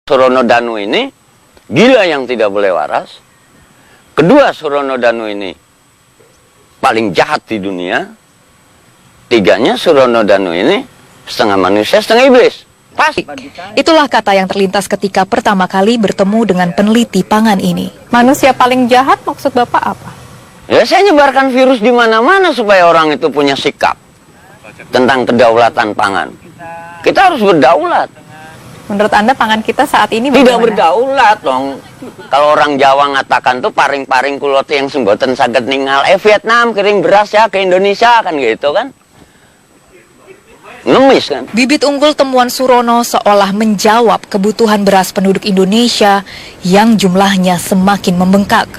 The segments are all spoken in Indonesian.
Surono Danu ini gila yang tidak boleh waras. Kedua, Surono Danu ini paling jahat di dunia. Tiganya, Surono Danu ini setengah manusia, setengah iblis. Pas. Itulah kata yang terlintas ketika pertama kali bertemu dengan peneliti pangan ini. Manusia paling jahat maksud Bapak apa? Ya, saya nyebarkan virus di mana-mana supaya orang itu punya sikap tentang kedaulatan pangan. Kita harus berdaulat. Menurut Anda pangan kita saat ini Tidak bagaimana? berdaulat dong. Kalau orang Jawa ngatakan tuh paring-paring kulot yang semboten saged ningal. Vietnam kirim beras ya ke Indonesia kan gitu kan. Ngemis kan. Bibit unggul temuan Surono seolah menjawab kebutuhan beras penduduk Indonesia yang jumlahnya semakin membengkak.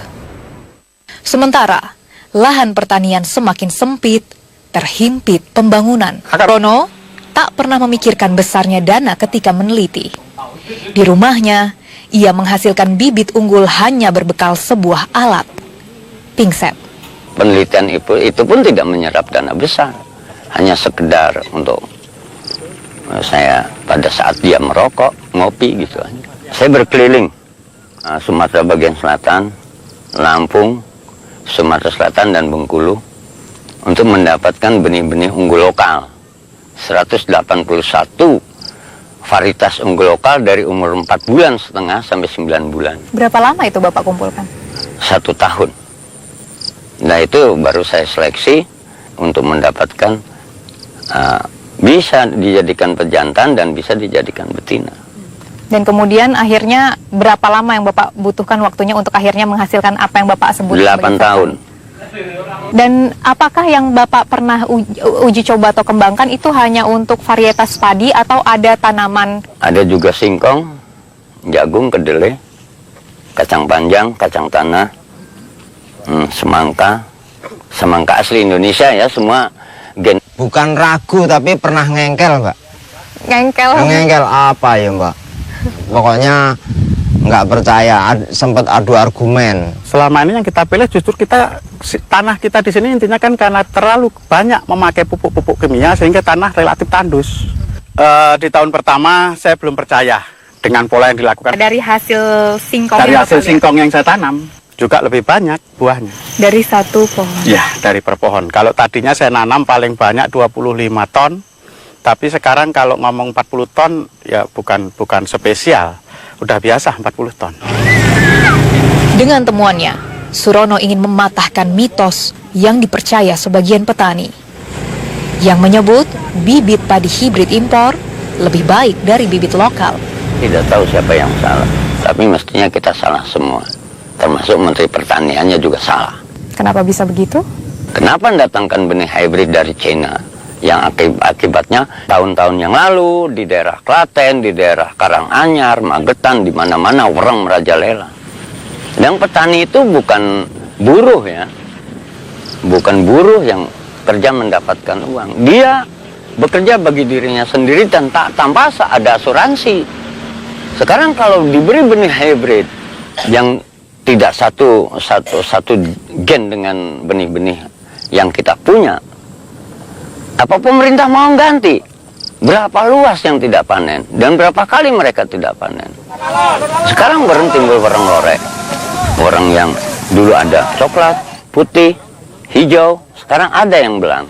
Sementara, lahan pertanian semakin sempit, terhimpit pembangunan. Surono tak pernah memikirkan besarnya dana ketika meneliti. Di rumahnya, ia menghasilkan bibit unggul hanya berbekal sebuah alat, pingset. Penelitian itu pun tidak menyerap dana besar. Hanya sekedar untuk saya pada saat dia merokok, ngopi gitu aja. Saya berkeliling Sumatera bagian selatan, Lampung, Sumatera Selatan dan Bengkulu untuk mendapatkan benih-benih unggul lokal. 181 varietas unggul lokal dari umur 4,5 bulan sampai 9 bulan. Berapa lama itu Bapak kumpulkan? 1 tahun. Nah itu baru saya seleksi untuk mendapatkan bisa dijadikan pejantan dan bisa dijadikan betina. Dan kemudian akhirnya berapa lama yang Bapak butuhkan waktunya untuk akhirnya menghasilkan apa yang Bapak sebut? 8 tahun. Dan apakah yang Bapak pernah uji coba atau kembangkan itu hanya untuk varietas padi atau ada tanaman? Ada juga singkong, jagung, kedelai, kacang panjang, kacang tanah, semangka asli Indonesia ya, semua gen. Bukan ragu tapi pernah ngengkel, Mbak. Ngengkel? Ngengkel apa ya, Mbak? Pokoknya nggak percaya, sempat adu argumen. Selama ini yang kita pilih justru tanah kita di sini intinya kan karena terlalu banyak memakai pupuk-pupuk kimia sehingga tanah relatif tandus. Di tahun pertama saya belum percaya dengan pola yang dilakukan. Dari hasil singkong? Dari hasil singkong yang saya tanam juga lebih banyak buahnya. Dari satu pohon? Ya, dari per pohon. Kalau tadinya saya nanam paling banyak 25 ton, tapi sekarang kalau ngomong 40 ton ya bukan spesial. Udah biasa 40 ton. Dengan temuannya, Surono ingin mematahkan mitos yang dipercaya sebagian petani yang menyebut bibit padi hibrid impor lebih baik dari bibit lokal. Tidak tahu siapa yang salah, tapi mestinya kita salah semua. Termasuk Menteri Pertaniannya juga salah. Kenapa bisa begitu? Kenapa mendatangkan benih hybrid dari China? Yang akibatnya tahun-tahun yang lalu di daerah Klaten, di daerah Karanganyar, Magetan, di mana-mana orang merajalela. Dan petani itu bukan buruh ya, bukan buruh yang kerja mendapatkan uang. Dia bekerja bagi dirinya sendiri dan tanpa ada asuransi. Sekarang kalau diberi benih hybrid yang tidak satu gen dengan benih-benih yang kita punya, apa pemerintah mau ganti? Berapa luas yang tidak panen? Dan berapa kali mereka tidak panen? Sekarang timbul warang lorek. Orang yang dulu ada coklat, putih, hijau, sekarang ada yang belang.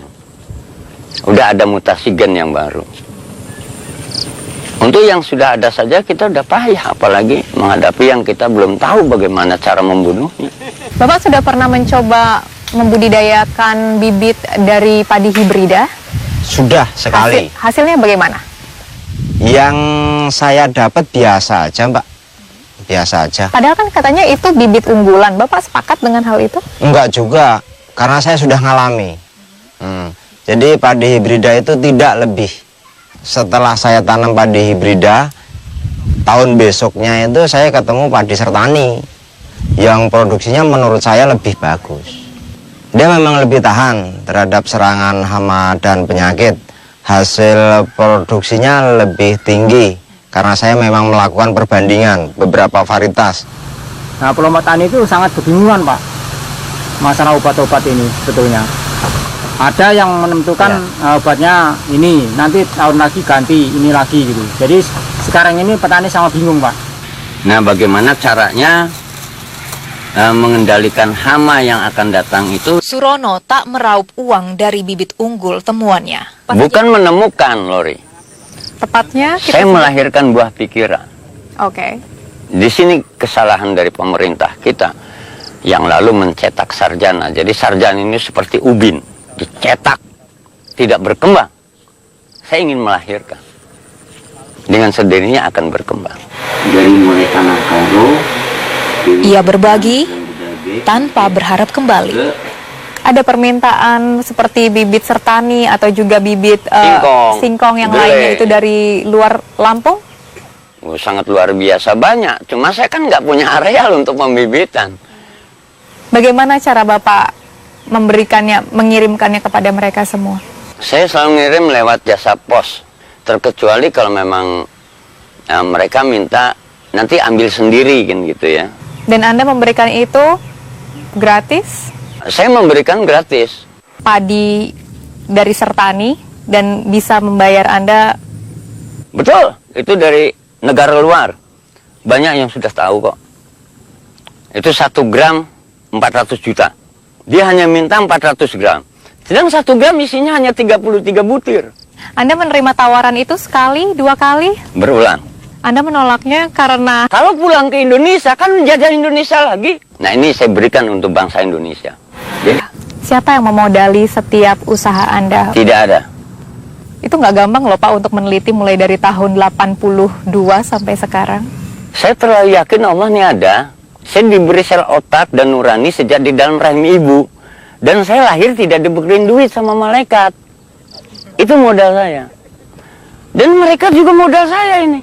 Udah ada mutasi gen yang baru. Untuk yang sudah ada saja kita udah payah, apalagi menghadapi yang kita belum tahu bagaimana cara membunuhnya. Bapak sudah pernah mencoba membudidayakan bibit dari padi hibrida? Sudah sekali. Hasilnya bagaimana? Yang saya dapat biasa aja, Mbak. Biasa aja. Padahal kan katanya itu bibit unggulan. Bapak sepakat dengan hal itu? Enggak juga, karena saya sudah ngalami. Jadi padi hibrida itu tidak lebih. Setelah saya tanam padi hibrida, tahun besoknya itu saya ketemu padi sertani yang produksinya menurut saya lebih bagus. Dia memang lebih tahan terhadap serangan hama dan penyakit. Hasil produksinya lebih tinggi karena saya memang melakukan perbandingan beberapa varietas. Nah, pelompok tani itu sangat kebingungan, Pak, masalah obat-obat ini sebetulnya. Ada yang menentukan obatnya ini, nanti tahun lagi ganti ini lagi gitu. Jadi sekarang ini petani sangat bingung, Pak. Nah, bagaimana caranya mengendalikan hama yang akan datang itu? Surono tak meraup uang dari bibit unggul temuannya. Bukan menemukan, Lori. Tepatnya Saya melahirkan buah pikiran. Oke. Di sini kesalahan dari pemerintah kita yang lalu mencetak sarjana. Jadi sarjana ini seperti ubin, dicetak, tidak berkembang. Saya ingin melahirkan. Dengan sendirinya akan berkembang. Dari mulai tanah Kairo, Ia berbagi tanpa berharap kembali. Ada permintaan seperti bibit sertani atau juga bibit singkong yang Gele. lainnya itu dari luar Lampung? Sangat luar biasa banyak. Cuma saya kan nggak punya areal untuk pembibitan. Bagaimana cara Bapak memberikannya, mengirimkannya kepada mereka semua? Saya selalu ngirim lewat jasa pos. Terkecuali kalau memang mereka minta nanti ambil sendiri kan gitu ya. Dan Anda memberikan itu gratis? Saya memberikan gratis. Padi dari sertani dan bisa membayar Anda? Betul, itu dari negara luar. Banyak yang sudah tahu kok. Itu 1 gram 400 juta. Dia hanya minta 400 gram. Sedang 1 gram isinya hanya 33 butir. Anda menerima tawaran itu sekali, 2 kali? Berulang. Anda menolaknya karena Kalau pulang ke Indonesia kan menjajah Indonesia lagi. Nah, ini saya berikan untuk bangsa Indonesia. Jadi, siapa yang memodali setiap usaha Anda? tidak ada. Itu nggak gampang loh Pak untuk meneliti mulai dari tahun 82 sampai sekarang. Saya terlalu yakin Allah ini ada. Saya diberi sel otak dan nurani sejak di dalam rahim ibu. Dan saya lahir tidak diberikan duit sama malaikat. Itu modal saya. Dan mereka juga modal saya ini.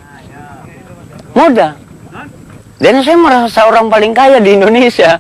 Modal. Dan saya merasa orang paling kaya di Indonesia.